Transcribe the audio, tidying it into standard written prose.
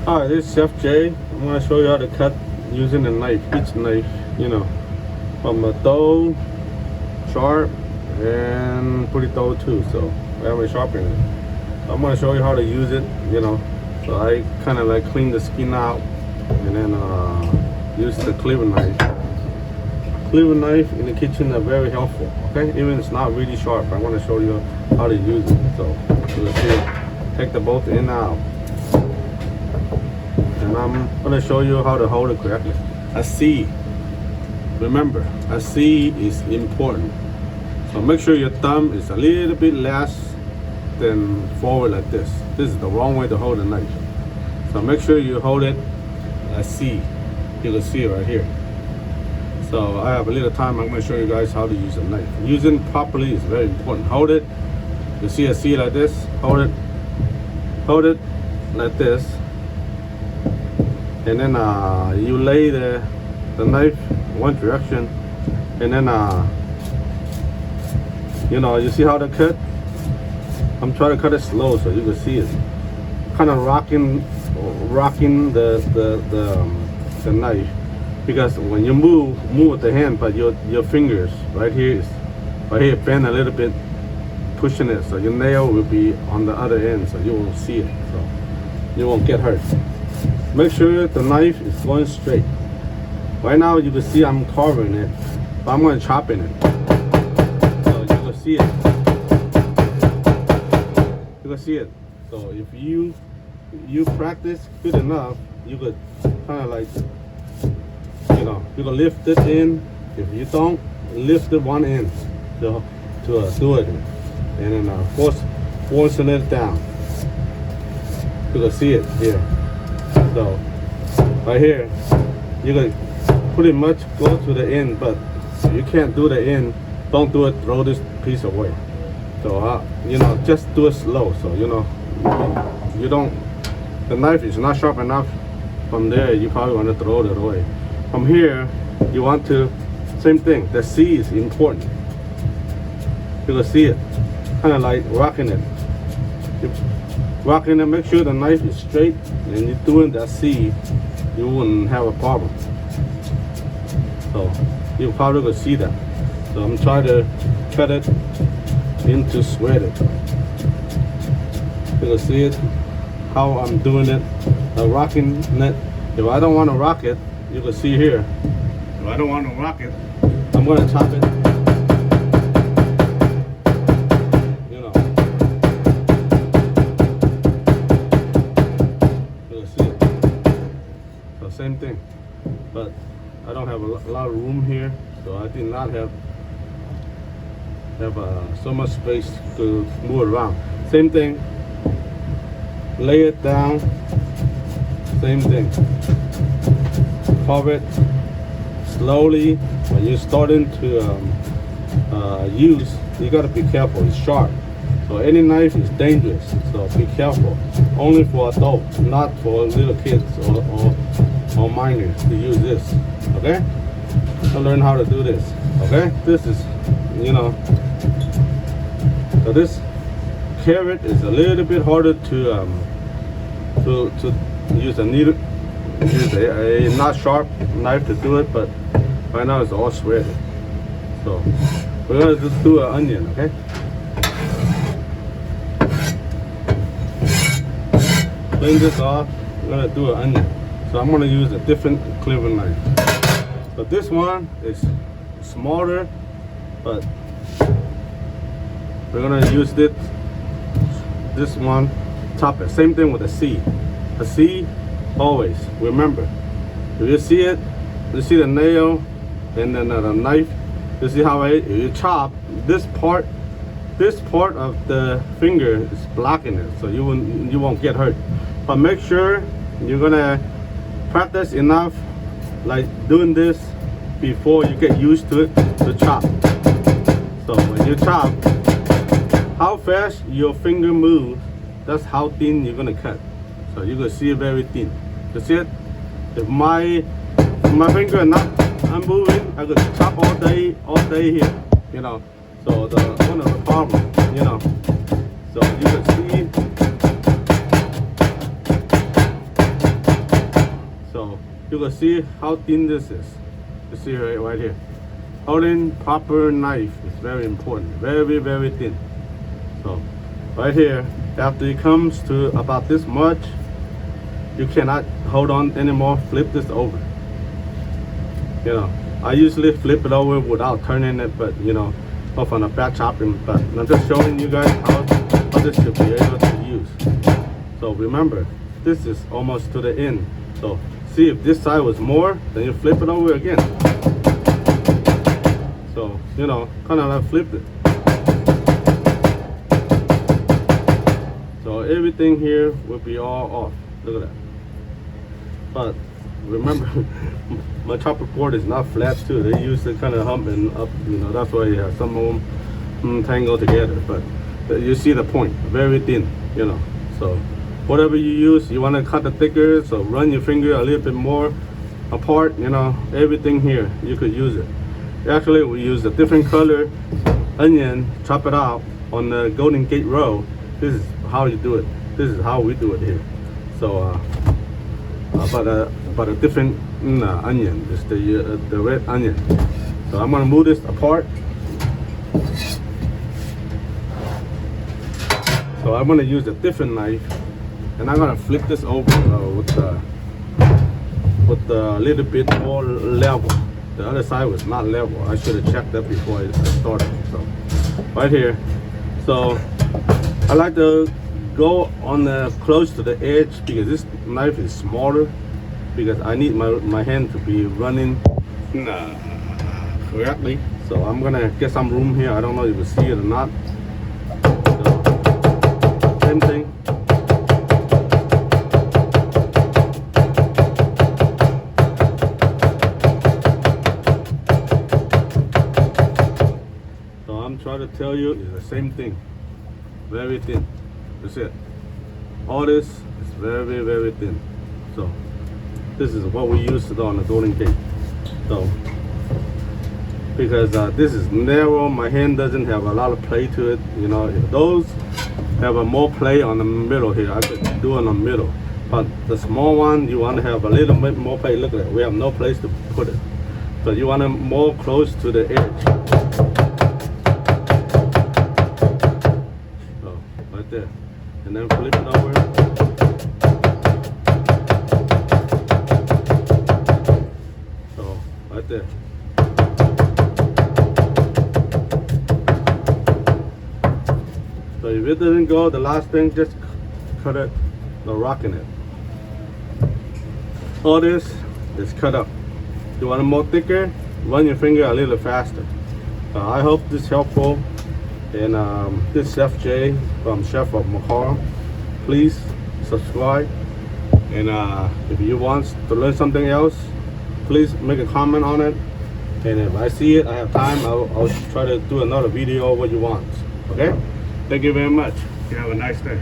Hi, this is Chef Jay. I'm going to show you how to cut using a knife, each knife, from a dull, sharp, and pretty dull too. So I have a sharpener. I'm going to show you how to use it, So I kind of like clean the skin out and then use the cleaver knife. Cleaver knife in the kitchen are very helpful, okay? Even it's not really sharp, I want to show you how to use it. So let's see, take the both in and out. And I'm going to show you how to hold it correctly. A C, remember, a C is important. So make sure your thumb is a little bit less than forward like this. This is the wrong way to hold a knife. So make sure you hold it a C. You can see it right here. So I have a little time, I'm going to show you guys how to use a knife. Using properly is very important. Hold it, you see a C like this, hold it like this. And then you lay the knife one direction, and then you see how to cut. I'm trying to cut it slow so you can see it. Kind of rocking the knife, because when you move with the hand, but your fingers right here bend a little bit, pushing it, so your nail will be on the other end, so you won't see it, so you won't get hurt. Make sure the knife is going straight. Right now you can see I'm carving it, but I'm going to chop in it. So you can see it. You can see it. So if you practice good enough, you could kind of like, you can lift it in. If you don't, lift it one end to do it, and then forcing it down. You can see it here. So right here, you can pretty much go to the end, but if you can't do the end, don't do it, throw this piece away. So just do it slow, so you don't, the knife is not sharp enough. From there you probably want to throw it away. From here you want to, same thing, the C is important. You can see it, kind of like rocking it. Rocking it, make sure the knife is straight, and you're doing that C, you wouldn't have a problem. So you probably could see that. So I'm trying to cut it into sweat it. You can see it, how I'm doing it, rocking it. If I don't want to rock it, you can see here, if I don't want to rock it, I'm going to chop it. Same thing, but I don't have a lot of room here, so I did not have so much space to move around. Same thing, lay it down, same thing, carve it slowly. When you're starting to use, you got to be careful, it's sharp. So any knife is dangerous, so be careful. Only for adults, not for little kids or minors to use this, okay? So learn how to do this, okay? This is, so this carrot is a little bit harder to use a needle, use a not sharp knife to do it, but right now it's all shredded. So we're gonna just do an onion, okay? Clean this off, we're gonna do an onion. So I'm gonna use a different cleaver knife. But this one is smaller, but we're gonna use this one, top it. Same thing with a C. A C, always, remember, if you see it, you see the nail and then the knife, you see how you chop, this part of the finger is blocking it, so you won't get hurt. But make sure you're gonna practice enough, like doing this before you get used to it, to chop. So when you chop, how fast your finger moves, that's how thin you're gonna cut. So you can see it very thin. You see it? If my finger is not moving, I could chop all day here. So one of the problem, So you can see So you can see how thin this is. You see right here. Holding proper knife is very important. Very, very thin. So right here, after it comes to about this much, you cannot hold on anymore. Flip this over. You know, I usually flip it over without turning it, but you know, off on a back chopping. But I'm just showing you guys how this should be able to use. So remember, this is almost to the end. So see if this side was more, then you flip it over again. So you know, kind of like flipped it. So everything here will be all off. Look at that. But remember, my chopper board is not flat too. They use to kind of hump and up. You know, that's why you have some of them tangled together. But you see the point, very thin. You know, so whatever you use, you want to cut it thicker. So run your finger a little bit more apart. You know, everything here you could use it. Actually, we use a different color onion, chop it out on the Golden Gate Road. This is how you do it. This is how we do it here. So but a different onion. It's the red onion. So I'm gonna move this apart. So I'm gonna use a different knife, and I'm gonna flip this over with a little bit more level. The other side was not level. I should have checked that before I started. So right here. So I like to go on the close to the edge because this knife is smaller, because I need my hand to be running correctly. So I'm gonna get some room here. I don't know if you see it or not. So, same thing. So I'm trying to tell you, it's the same thing. Very thin. That's it. All this is very, very thin. So this is what we use to do on the Golden Gate. So because this is narrow, my hand doesn't have a lot of play to it. You know, if those have a more play on the middle here, I could do it on the middle. But the small one, you want to have a little bit more play. Look at it. We have no place to put it. So you want it more close to the edge. So right there. And then flip it over. So right there. So if it doesn't go, the last thing, just cut it, no rock in it. All this is cut up. You want it more thicker, run your finger a little faster. I hope this is helpful. And this is Chef Jay from Chef of Makara. Please subscribe. And if you want to learn something else, please make a comment on it. And if I see it, I have time, I'll try to do another video of what you want. Okay? Thank you very much. You have a nice day.